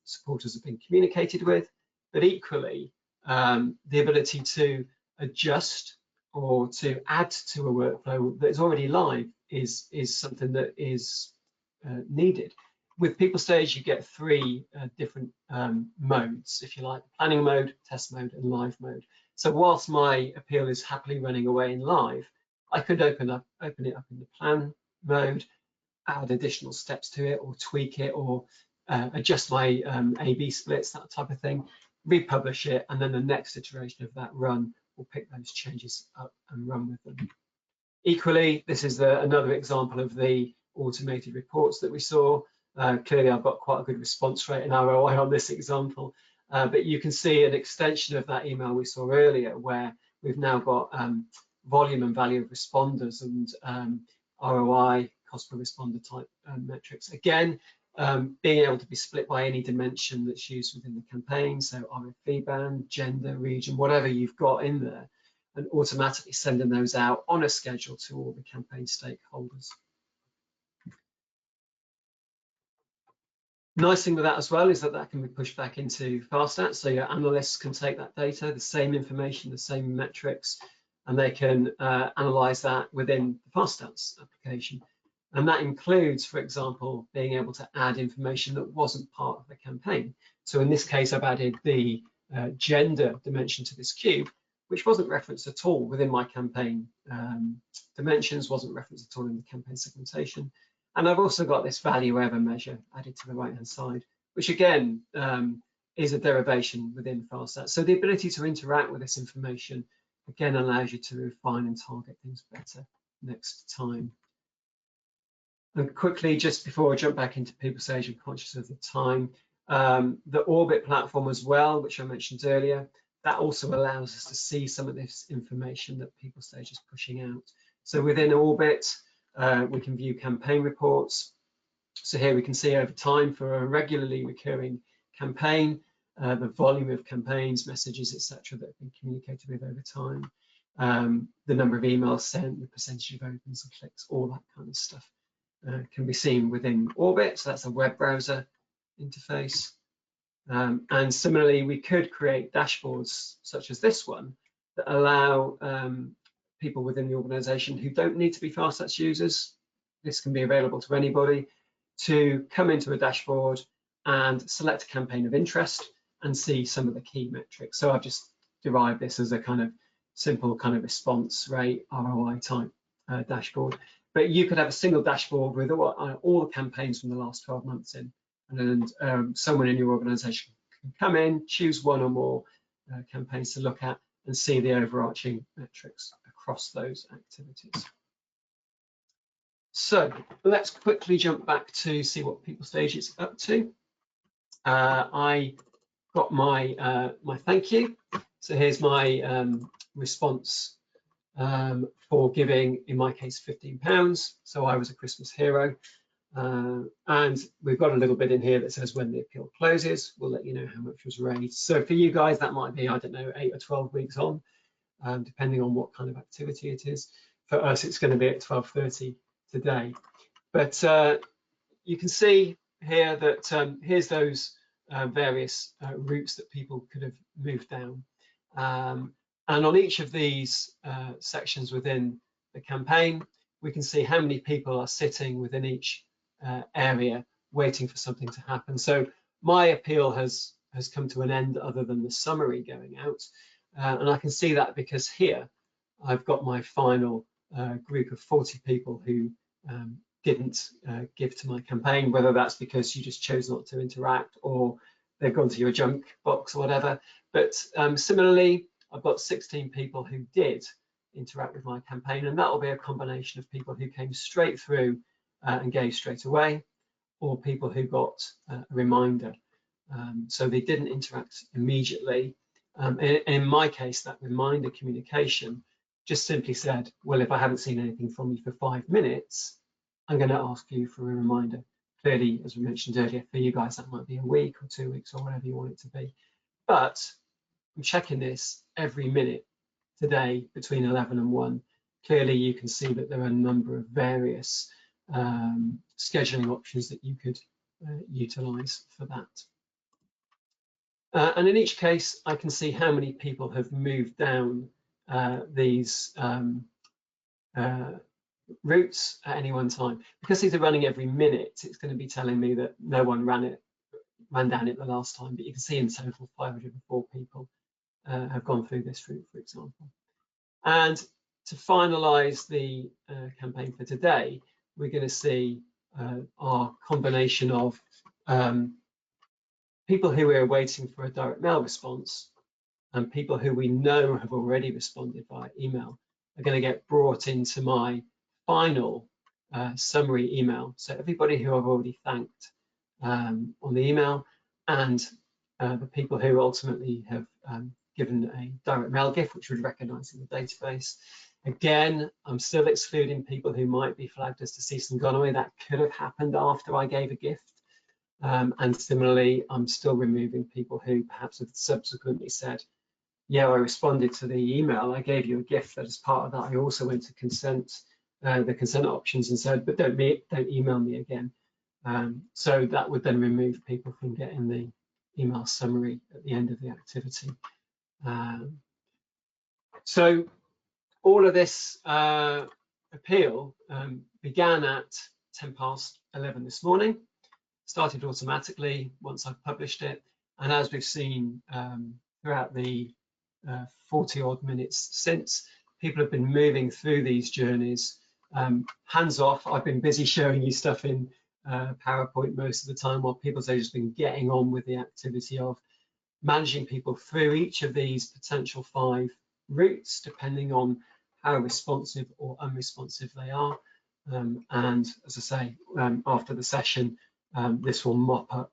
supporters have been communicated with, but equally the ability to adjust or to add to a workflow that is already live is something that is needed. With PeopleStage, you get three different modes, if you like: planning mode, test mode, and live mode. So whilst my appeal is happily running away in live, I could open it up in the plan mode, add additional steps to it, or tweak it, or adjust my A/B splits, that type of thing, republish it, and then the next iteration of that run will pick those changes up and run with them. Equally, this is another example of the automated reports that we saw. Clearly, I've got quite a good response rate and ROI on this example, but you can see an extension of that email we saw earlier, where we've now got volume and value of responders and ROI, cost per responder type metrics. Again, being able to be split by any dimension that's used within the campaign, so RFP band, gender, region, whatever you've got in there, and automatically sending those out on a schedule to all the campaign stakeholders. Nice thing with that as well is that that can be pushed back into FastStats, so your analysts can take that data, the same information, the same metrics, and they can analyze that within the FastStats application. And that includes, for example, being able to add information that wasn't part of the campaign. So in this case, I've added the gender dimension to this cube, which wasn't referenced at all within my campaign dimensions, wasn't referenced at all in the campaign segmentation. And I've also got this value ever measure added to the right-hand side, which again is a derivation within FastStats. So the ability to interact with this information again allows you to refine and target things better next time. And quickly, just before I jump back into PeopleStage, I'm conscious of the time, the Orbit platform as well, which I mentioned earlier, that also allows us to see some of this information that PeopleStage is pushing out. So within Orbit, we can view campaign reports. So here we can see over time for a regularly recurring campaign, the volume of campaigns, messages, etc., that have been communicated with over time, the number of emails sent, the percentage of opens and clicks, all that kind of stuff can be seen within Orbit. So that's a web browser interface. And similarly, we could create dashboards such as this one that allow people within the organization who don't need to be FastStats users, this can be available to anybody, to come into a dashboard and select a campaign of interest and see some of the key metrics. So I've just derived this as a kind of simple kind of response rate, ROI type dashboard. But you could have a single dashboard with all the campaigns from the last 12 months in, and then someone in your organization can come in, choose one or more campaigns to look at and see the overarching metrics across those activities. So let's quickly jump back to see what PeopleStage is up to. I got my my thank you. So here's my response for giving, in my case, £15. So I was a Christmas hero. And we've got a little bit in here that says when the appeal closes, we'll let you know how much was raised. So for you guys, that might be, I don't know, 8 or 12 weeks on, depending on what kind of activity it is. For us, it's going to be at 12:30 today. But you can see here that here's those various routes that people could have moved down. And on each of these sections within the campaign, we can see how many people are sitting within each area waiting for something to happen. So my appeal has come to an end other than the summary going out. And I can see that because here I've got my final group of 40 people who didn't give to my campaign, whether that's because you just chose not to interact or they've gone to your junk box or whatever. But similarly, I've got 16 people who did interact with my campaign, and that will be a combination of people who came straight through and gave straight away, or people who got a reminder. So they didn't interact immediately. In my case, that reminder communication just simply said, well, if I haven't seen anything from you for 5 minutes, I'm going to ask you for a reminder. Clearly, as we mentioned earlier, for you guys, that might be a week or 2 weeks or whatever you want it to be. But I'm checking this every minute today between 11 and 1. Clearly, you can see that there are a number of various scheduling options that you could utilize for that. And in each case, I can see how many people have moved down these routes at any one time. Because these are running every minute, it's going to be telling me that no one ran down it the last time, but you can see in total 504 people have gone through this route, for example. And to finalize the campaign for today, we're going to see our combination of people who are waiting for a direct mail response and people who we know have already responded via email are going to get brought into my final summary email. So everybody who I've already thanked on the email and the people who ultimately have given a direct mail gift, which would recognize in the database. Again, I'm still excluding people who might be flagged as deceased and gone away. That could have happened after I gave a gift. And similarly, I'm still removing people who perhaps have subsequently said, yeah, I responded to the email, I gave you a gift, that as part of that, I also went to the consent options and said, but don't email me again. So that would then remove people from getting the email summary at the end of the activity. So all of this appeal began at 11:10 this morning, started automatically once I've published it. And as we've seen throughout the 40 odd minutes since, people have been moving through these journeys. Hands off, I've been busy showing you stuff in PowerPoint most of the time, while people have just been getting on with the activity of managing people through each of these potential 5 routes, depending on how responsive or unresponsive they are. And as I say, after the session, this will mop up,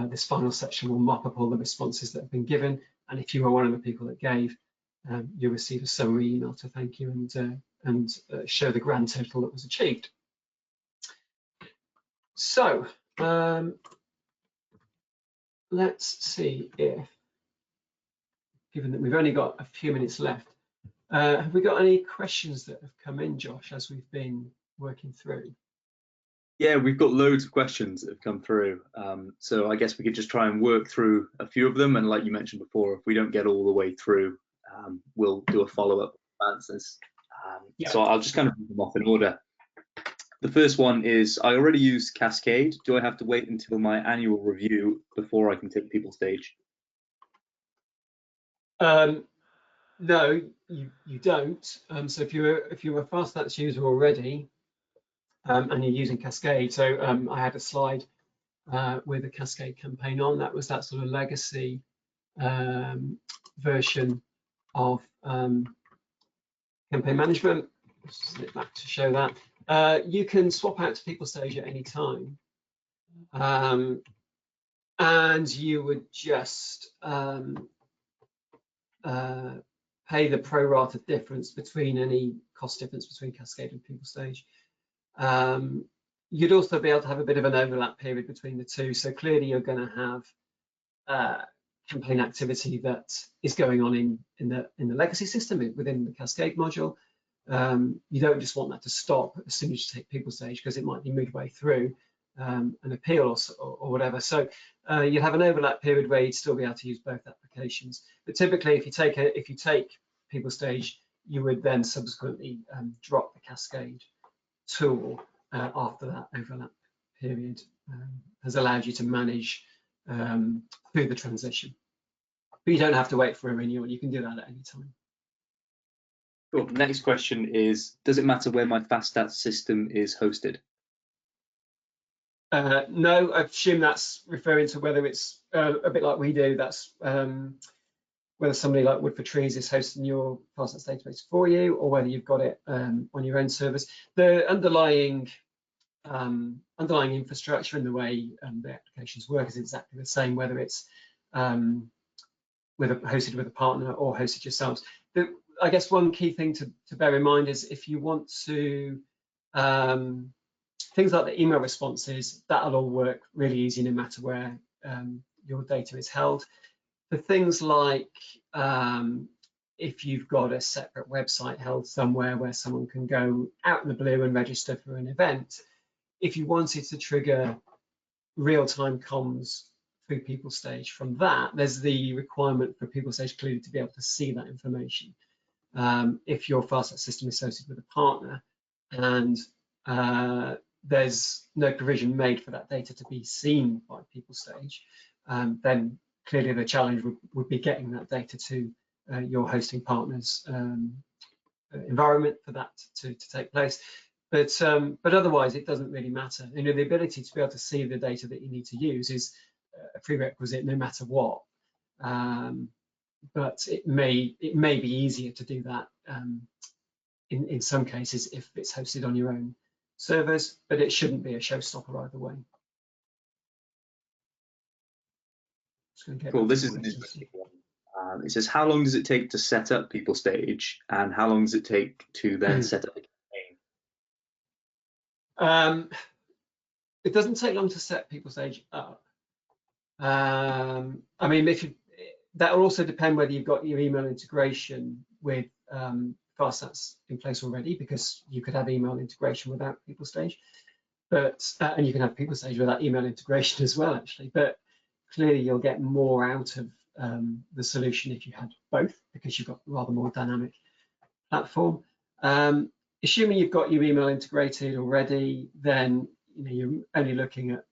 this final section will mop up all the responses that have been given. And if you were one of the people that gave, you'll receive a summary email to thank you and show the grand total that was achieved. So let's see if, given that we've only got a few minutes left, have we got any questions that have come in, Josh, as we've been working through? Yeah, we've got loads of questions that have come through. So I guess we could just try and work through a few of them. And like you mentioned before, if we don't get all the way through, we'll do a follow-up answers. Yeah. So I'll just kind of read them off in order. The first one is, I already use Cascade. Do I have to wait until my annual review before I can take People Stage? No, you don't. So if you're a FastStats user already, and you're using Cascade, so I had a slide with a Cascade campaign on. That was that sort of legacy version of campaign management. Let's snip back to show that. You can swap out to People Stage at any time, and you would just pay the pro rata difference between any cost difference between Cascade and People Stage. You'd also be able to have a bit of an overlap period between the two. So clearly you're going to have campaign activity that is going on in the legacy system within the Cascade module. You don't just want that to stop as soon as you take People Stage, because it might be midway through an appeal or whatever. So you have an overlap period where you'd still be able to use both applications. But typically, if you take People Stage, you would then subsequently drop the Cascade tool after that overlap period has allowed you to manage through the transition. But you don't have to wait for a renewal. You can do that at any time. Cool. Next question is, does it matter where my FastStats system is hosted? No, I assume that's referring to whether it's a bit like we do. That's whether somebody like Woodford Trees is hosting your FastStats database for you, or whether you've got it on your own servers. The underlying infrastructure and the way the applications work is exactly the same, whether it's hosted with a partner or hosted yourselves. I guess one key thing to bear in mind is if you want to think things like the email responses, that'll all work really easy no matter where your data is held. For things like if you've got a separate website held somewhere where someone can go out in the blue and register for an event, if you wanted to trigger real-time comms through PeopleStage from that, there's the requirement for PeopleStage clearly to be able to see that information. If your FastSat system is associated with a partner and there's no provision made for that data to be seen by PeopleStage, then clearly the challenge would be getting that data to your hosting partner's environment for that to take place. But otherwise, it doesn't really matter. You know, the ability to be able to see the data that you need to use is a prerequisite no matter what. But it may be easier to do that in some cases if it's hosted on your own servers, but it shouldn't be a showstopper either way. Cool. This is an interesting one. It says, how long does it take to set up PeopleStage, and how long does it take to then set up a campaign? It doesn't take long to set PeopleStage up. I mean, that will also depend whether you've got your email integration with FastSats in place already, because you could have email integration without PeopleStage, and you can have PeopleStage without email integration as well, actually. But clearly, you'll get more out of the solution if you had both, because you've got a rather more dynamic platform. Assuming you've got your email integrated already, then you're only looking at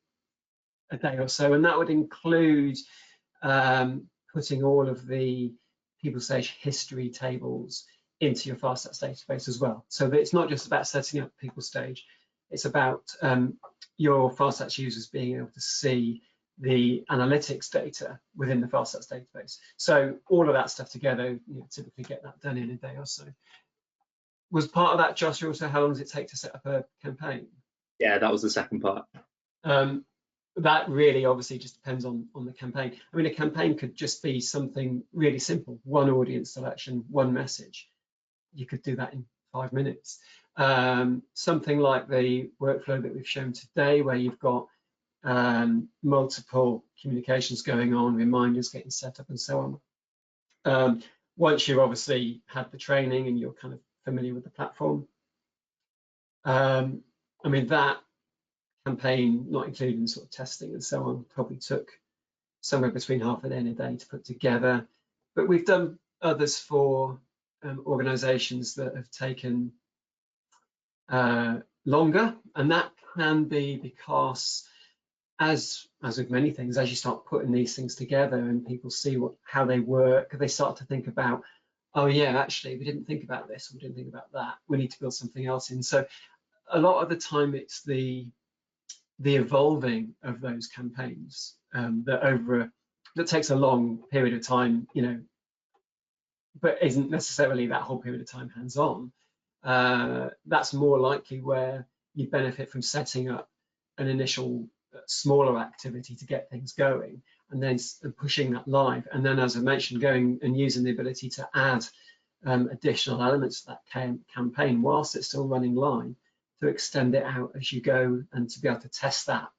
a day or so, and that would include putting all of the PeopleStage history tables into your FastSats database as well. So that it's not just about setting up PeopleStage, it's about your FastSats users being able to see the analytics data within the FastSats database. So all of that stuff together, typically get that done in a day or so. Was part of that, Josh, also how long does it take to set up a campaign? Yeah, that was the second part. That really obviously just depends on the campaign. I mean, a campaign could just be something really simple, one audience selection, one message. You could do that in 5 minutes. Something like the workflow that we've shown today, where you've got multiple communications going on, reminders getting set up and so on. Once you've obviously had the training and you're kind of familiar with the platform, I mean, that campaign, not including sort of testing and so on, probably took somewhere between half a day and a day to put together. But we've done others for organizations that have taken longer, and that can be because, as with many things, as you start putting these things together and people see how they work, they start to think about, oh yeah, actually we didn't think about this, we didn't think about that, we need to build something else in. So a lot of the time it's the evolving of those campaigns that takes a long period of time, but isn't necessarily that whole period of time hands-on. That's more likely where you benefit from setting up an initial smaller activity to get things going, and then pushing that live, and then, as I mentioned, going and using the ability to add additional elements to that campaign whilst it's still running live, to extend it out as you go, and to be able to test that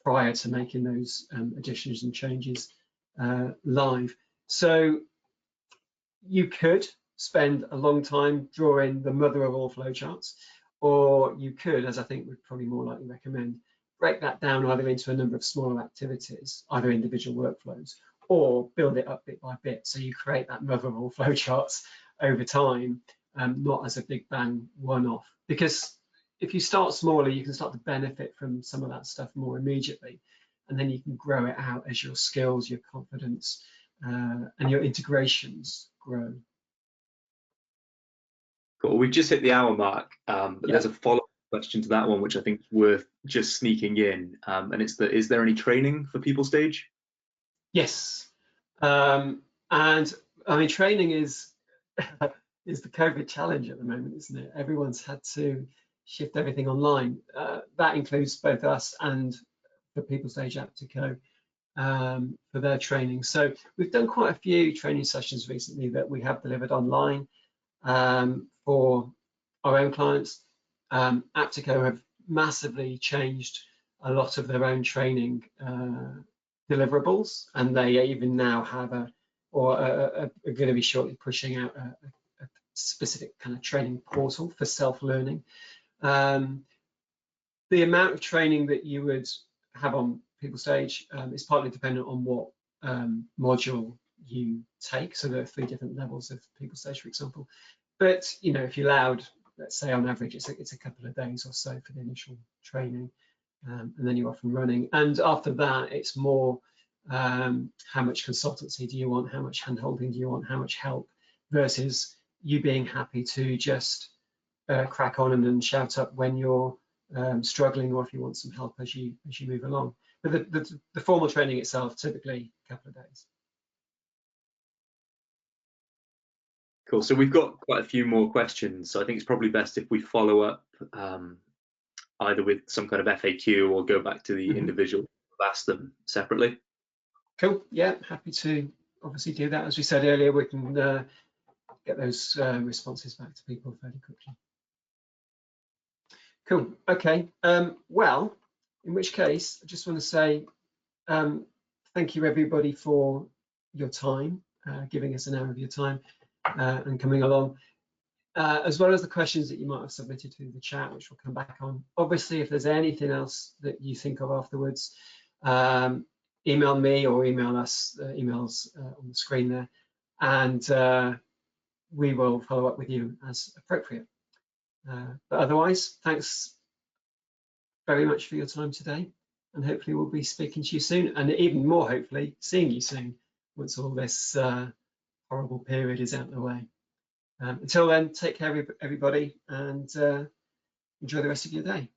prior to making those additions and changes live. So you could spend a long time drawing the mother of all flowcharts, or you could, as I think we'd probably more likely recommend, break that down either into a number of smaller activities, either individual workflows, or build it up bit by bit. So you create that mother of all flowcharts over time, not as a big bang one-off. Because if you start smaller, you can start to benefit from some of that stuff more immediately, and then you can grow it out as your skills, your confidence, and your integrations grow. Cool. We've just hit the hour mark, but there's a follow-up question to that one, which I think is worth just sneaking in, and it's is there any training for PeopleStage? Yes, and I mean, training is the COVID challenge at the moment, isn't it? Everyone's had to shift everything online. That includes both us and the PeopleStage Aptico for their training. So we've done quite a few training sessions recently that we have delivered online for our own clients. Aptico have massively changed a lot of their own training deliverables, and they even now have are going to be shortly pushing out a specific kind of training portal for self-learning. The amount of training that you would have on PeopleStage is partly dependent on what module you take. So there are 3 different levels of PeopleStage, for example. But if you allowed, let's say on average, it's a couple of days or so for the initial training, and then you're off and running. And after that, it's more how much consultancy do you want, how much hand-holding do you want, how much help, versus you being happy to just crack on and then shout up when you're struggling, or if you want some help as you move along. But the formal training itself, typically a couple of days. Cool. So we've got quite a few more questions. So I think it's probably best if we follow up either with some kind of FAQ or go back to the individual, ask them separately. Cool. Yeah, happy to obviously do that. As we said earlier, we can get those responses back to people fairly quickly. Cool. Okay. Well, in which case, I just want to say thank you everybody for your time, giving us an hour of your time and coming along, as well as the questions that you might have submitted through the chat, which we'll come back on. Obviously, if there's anything else that you think of afterwards, email me or email us, emails on the screen there, and we will follow up with you as appropriate. But otherwise, thanks very much for your time today, and hopefully we'll be speaking to you soon, and even more hopefully seeing you soon once all this horrible period is out of the way. Until then, take care everybody, and enjoy the rest of your day.